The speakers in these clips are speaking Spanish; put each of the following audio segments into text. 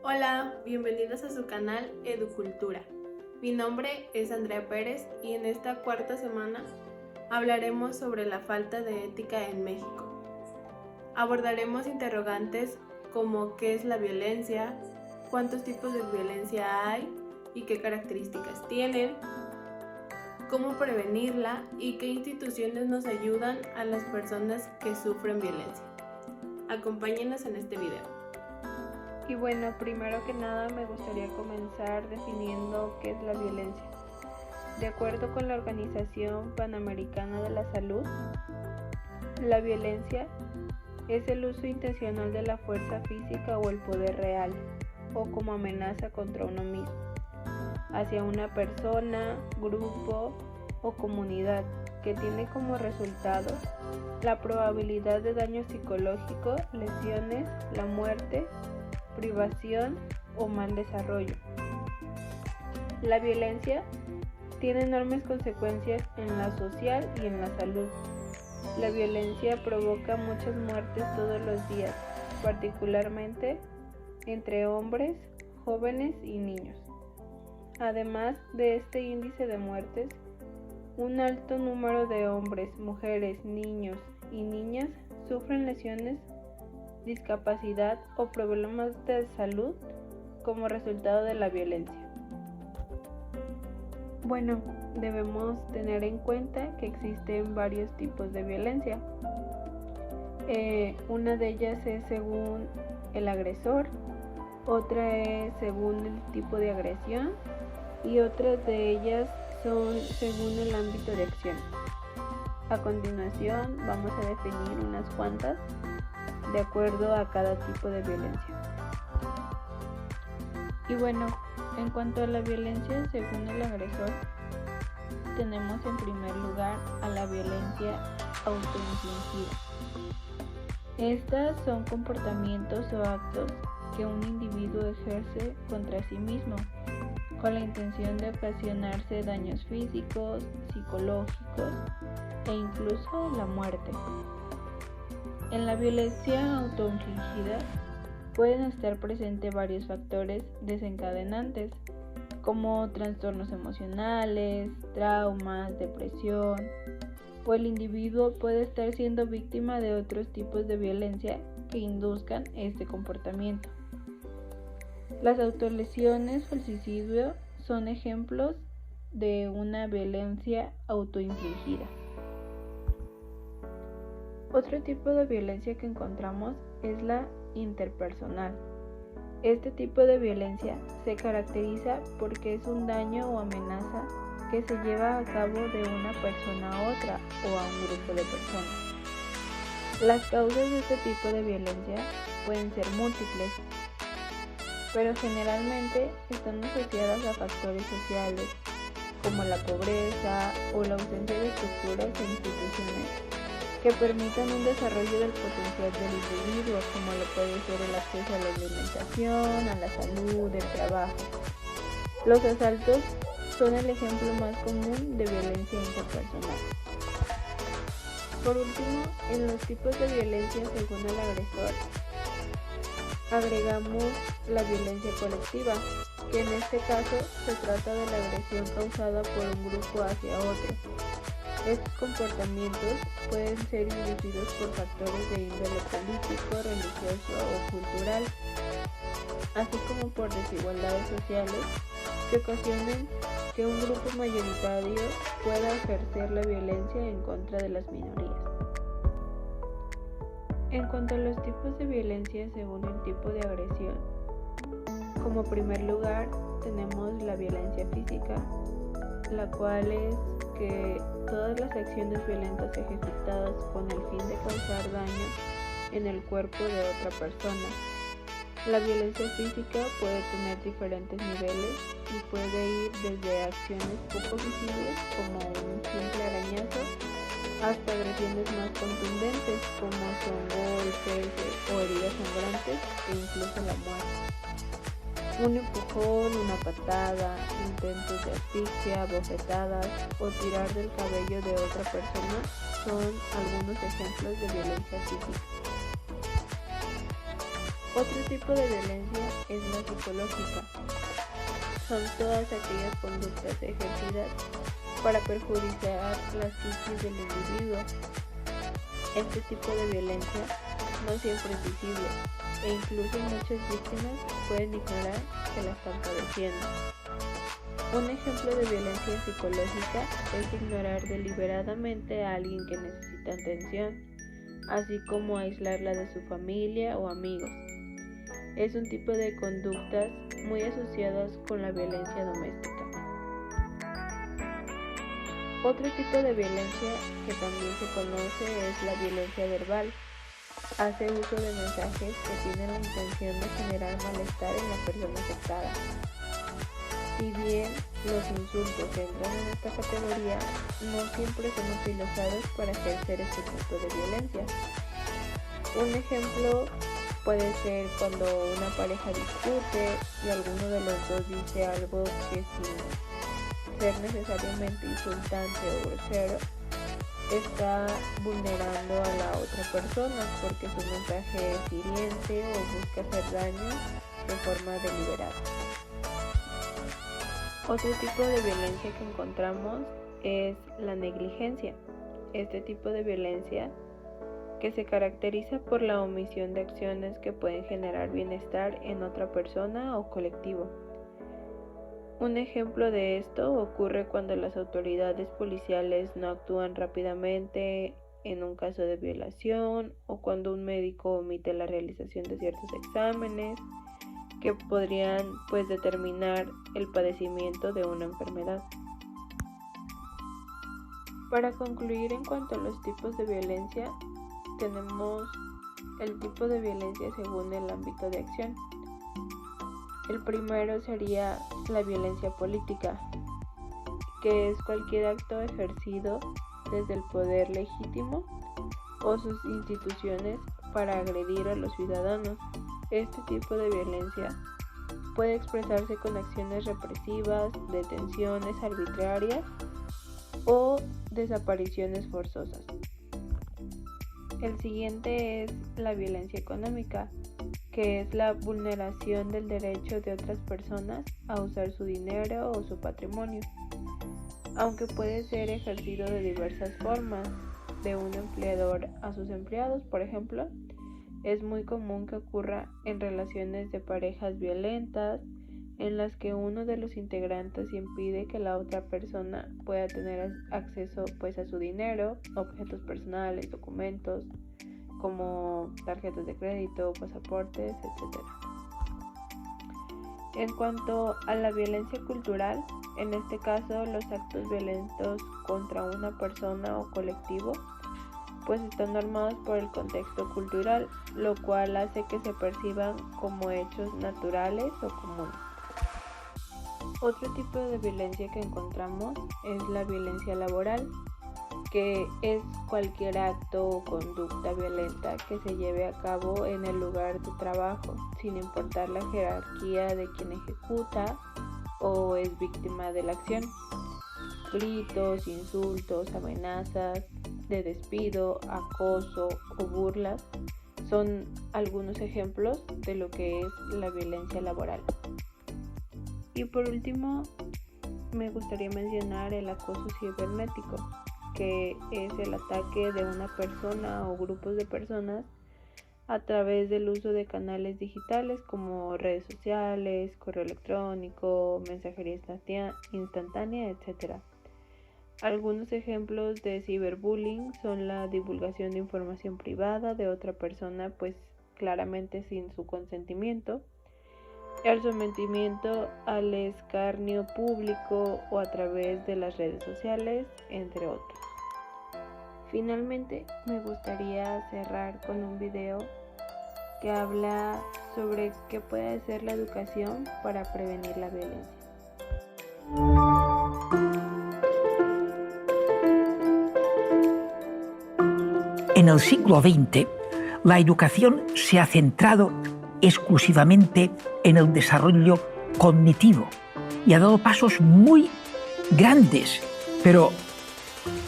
Hola, bienvenidos a su canal Educultura. Mi nombre es Andrea Pérez y en esta cuarta semana hablaremos sobre la falta de ética en México. Abordaremos interrogantes como qué es la violencia, cuántos tipos de violencia hay y qué características tienen, cómo prevenirla y qué instituciones nos ayudan a las personas que sufren violencia. Acompáñenos en este video. Y bueno, primero que nada me gustaría comenzar definiendo qué es la violencia. De acuerdo con la Organización Panamericana de la Salud, la violencia es el uso intencional de la fuerza física o el poder real, o como amenaza contra uno mismo, hacia una persona, grupo o comunidad que tiene como resultado la probabilidad de daño psicológico, lesiones, la muerte, privación o mal desarrollo. La violencia tiene enormes consecuencias en la social y en la salud. La violencia provoca muchas muertes todos los días, particularmente entre hombres, jóvenes y niños. Además de este índice de muertes, un alto número de hombres, mujeres, niños y niñas sufren lesiones, discapacidad o problemas de salud como resultado de la violencia. Bueno, debemos tener en cuenta que existen varios tipos de violencia. Una de ellas es según el agresor, otra es según el tipo de agresión y otras de ellas son según el ámbito de acción. A continuación vamos a definir unas cuantas de acuerdo a cada tipo de violencia. Y bueno, en cuanto a la violencia según el agresor, tenemos en primer lugar a la violencia autoinfligida. Estas son comportamientos o actos que un individuo ejerce contra sí mismo, con la intención de ocasionarse daños físicos, psicológicos e incluso la muerte. En la violencia autoinfligida pueden estar presentes varios factores desencadenantes, como trastornos emocionales, traumas, depresión, o el individuo puede estar siendo víctima de otros tipos de violencia que induzcan este comportamiento. Las autolesiones o el suicidio son ejemplos de una violencia autoinfligida. Otro tipo de violencia que encontramos es la interpersonal. Este tipo de violencia se caracteriza porque es un daño o amenaza que se lleva a cabo de una persona a otra o a un grupo de personas. Las causas de este tipo de violencia pueden ser múltiples, pero generalmente están asociadas a factores sociales como la pobreza o la ausencia de estructuras e instituciones que permitan un desarrollo del potencial del individuo, como lo puede ser el acceso a la alimentación, a la salud, el trabajo. Los asaltos son el ejemplo más común de violencia interpersonal. Por último, en los tipos de violencia según el agresor, agregamos la violencia colectiva, que en este caso se trata de la agresión causada por un grupo hacia otro. Estos comportamientos pueden ser inducidos por factores de índole político, religioso o cultural, así como por desigualdades sociales que ocasionen que un grupo mayoritario pueda ejercer la violencia en contra de las minorías. En cuanto a los tipos de violencia según el tipo de agresión, como primer lugar tenemos la violencia física, la cual es que todas las acciones violentas ejecutadas con el fin de causar daño en el cuerpo de otra persona. La violencia física puede tener diferentes niveles y puede ir desde acciones poco visibles como un simple arañazo hasta agresiones más contundentes como son golpes o heridas sangrantes e incluso la muerte. Un empujón, una patada, intentos de asfixia, bofetadas o tirar del cabello de otra persona son algunos ejemplos de violencia física. Otro tipo de violencia es la psicológica. Son todas aquellas conductas ejercidas para perjudicar la psiquis del individuo. Este tipo de violencia no siempre es visible e incluso muchas víctimas pueden ignorar que la están padeciendo. Un ejemplo de violencia psicológica es ignorar deliberadamente a alguien que necesita atención, así como aislarla de su familia o amigos. Es un tipo de conductas muy asociadas con la violencia doméstica. Otro tipo de violencia que también se conoce es la violencia verbal. Hace uso de mensajes que tienen la intención de generar malestar en la persona afectada. Si bien los insultos entran en esta categoría, no siempre son utilizados para ejercer este tipo de violencia. Un ejemplo puede ser cuando una pareja discute y alguno de los dos dice algo que sin ser necesariamente insultante o grosero, está vulnerando a la otra persona porque su mensaje es hiriente o busca hacer daño de forma deliberada. Otro tipo de violencia que encontramos es la negligencia. Este tipo de violencia que se caracteriza por la omisión de acciones que pueden generar bienestar en otra persona o colectivo. Un ejemplo de esto ocurre cuando las autoridades policiales no actúan rápidamente en un caso de violación o cuando un médico omite la realización de ciertos exámenes que podrían determinar el padecimiento de una enfermedad. Para concluir, en cuanto a los tipos de violencia, tenemos el tipo de violencia según el ámbito de acción. El primero sería la violencia política, que es cualquier acto ejercido desde el poder legítimo o sus instituciones para agredir a los ciudadanos. Este tipo de violencia puede expresarse con acciones represivas, detenciones arbitrarias o desapariciones forzosas. El siguiente es la violencia económica, que es la vulneración del derecho de otras personas a usar su dinero o su patrimonio, aunque puede ser ejercido de diversas formas, de un empleador a sus empleados, por ejemplo. Es muy común que ocurra en relaciones de parejas violentas, en las que uno de los integrantes impide que la otra persona pueda tener acceso a su dinero, objetos personales, documentos, como tarjetas de crédito, pasaportes, etc. En cuanto a la violencia cultural, en este caso los actos violentos contra una persona o colectivo están normados por el contexto cultural, lo cual hace que se perciban como hechos naturales o comunes. Otro tipo de violencia que encontramos es la violencia laboral, que es cualquier acto o conducta violenta que se lleve a cabo en el lugar de trabajo, sin importar la jerarquía de quien ejecuta o es víctima de la acción. Gritos, insultos, amenazas de despido, acoso o burlas son algunos ejemplos de lo que es la violencia laboral. Y por último, me gustaría mencionar el acoso cibernético, que es el ataque de una persona o grupos de personas a través del uso de canales digitales como redes sociales, correo electrónico, mensajería instantánea, etc. Algunos ejemplos de ciberbullying son la divulgación de información privada de otra persona, claramente sin su consentimiento, el sometimiento al escarnio público o a través de las redes sociales, entre otros. Finalmente, me gustaría cerrar con un video que habla sobre qué puede hacer la educación para prevenir la violencia. En el siglo XX, la educación se ha centrado exclusivamente en el desarrollo cognitivo y ha dado pasos muy grandes, pero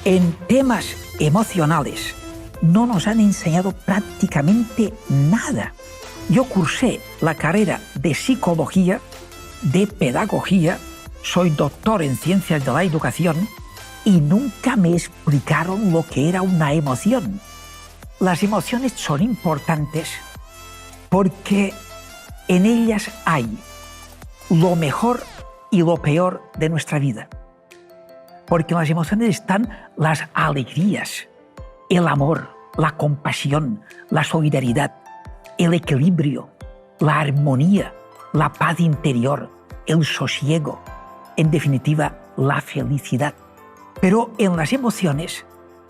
en temas emocionales no nos han enseñado prácticamente nada. Yo cursé la carrera de psicología, de pedagogía, soy doctor en ciencias de la educación y nunca me explicaron lo que era una emoción. Las emociones son importantes porque en ellas hay lo mejor y lo peor de nuestra vida. Porque en las emociones están las alegrías, el amor, la compasión, la solidaridad, el equilibrio, la armonía, la paz interior, el sosiego, en definitiva, la felicidad. Pero en las emociones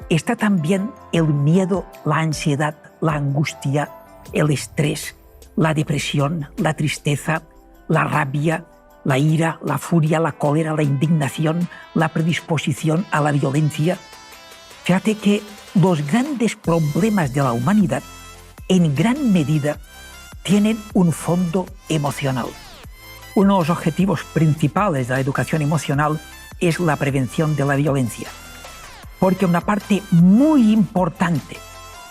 está también el miedo, la ansiedad, la angustia, el estrés, la depresión, la tristeza, la rabia, la ira, la furia, la cólera, la indignación, la predisposición a la violencia. Fíjate que los grandes problemas de la humanidad en gran medida tienen un fondo emocional. Uno de los objetivos principales de la educación emocional es la prevención de la violencia, porque una parte muy importante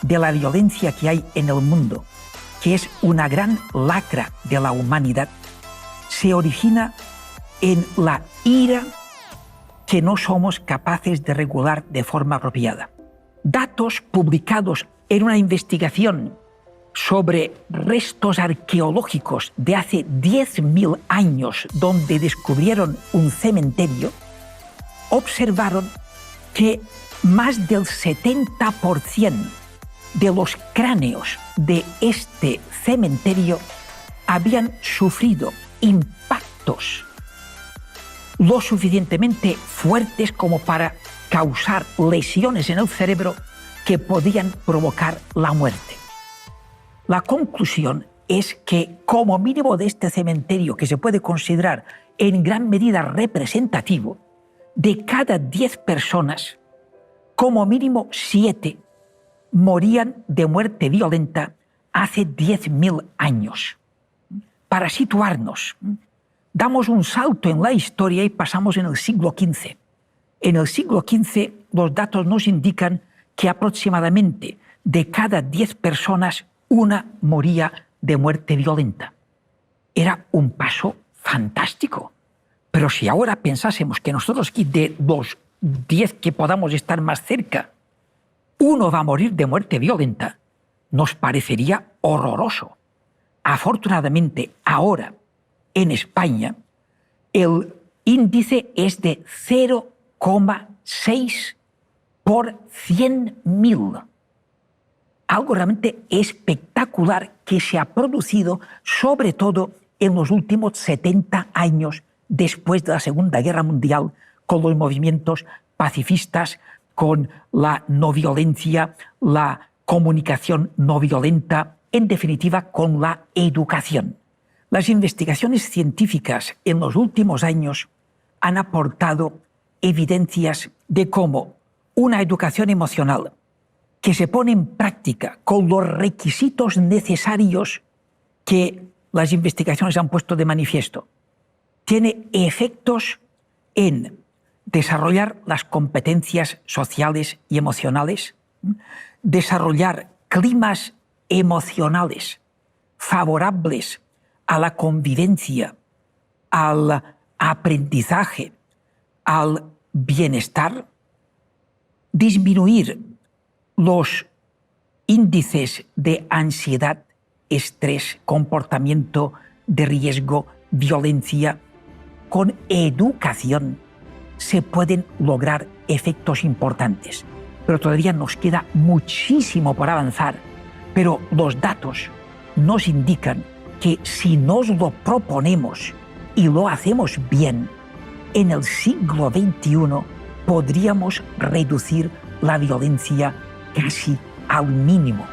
de la violencia que hay en el mundo, que es una gran lacra de la humanidad, se origina en la ira que no somos capaces de regular de forma apropiada. Datos publicados en una investigación sobre restos arqueológicos de hace 10.000 años, donde descubrieron un cementerio, observaron que más del 70% de los cráneos de este cementerio habían sufrido impactos lo suficientemente fuertes como para causar lesiones en el cerebro que podían provocar la muerte. La conclusión es que, como mínimo de este cementerio, que se puede considerar en gran medida representativo, de cada 10 personas, como mínimo 7 morían de muerte violenta hace 10.000 años. Para situarnos, damos un salto en la historia y pasamos en el siglo XV. En el siglo XV, los datos nos indican que aproximadamente de cada 10 personas, una moría de muerte violenta. Era un paso fantástico. Pero si ahora pensásemos que nosotros aquí, de los 10 que podamos estar más cerca, uno va a morir de muerte violenta, nos parecería horroroso. Afortunadamente, ahora, en España, el índice es de 0,6 por 100.000. Algo realmente espectacular que se ha producido sobre todo en los últimos 70 años después de la Segunda Guerra Mundial, con los movimientos pacifistas, con la no violencia, la comunicación no violenta, en definitiva, con la educación. Las investigaciones científicas en los últimos años han aportado evidencias de cómo una educación emocional que se pone en práctica con los requisitos necesarios que las investigaciones han puesto de manifiesto, tiene efectos en desarrollar las competencias sociales y emocionales, desarrollar climas emocionales favorables a la convivencia, al aprendizaje, al bienestar, disminuir los índices de ansiedad, estrés, comportamiento de riesgo, violencia. Con educación se pueden lograr efectos importantes, pero todavía nos queda muchísimo por avanzar. Pero los datos nos indican que si nos lo proponemos y lo hacemos bien, en el siglo XXI podríamos reducir la violencia casi al mínimo.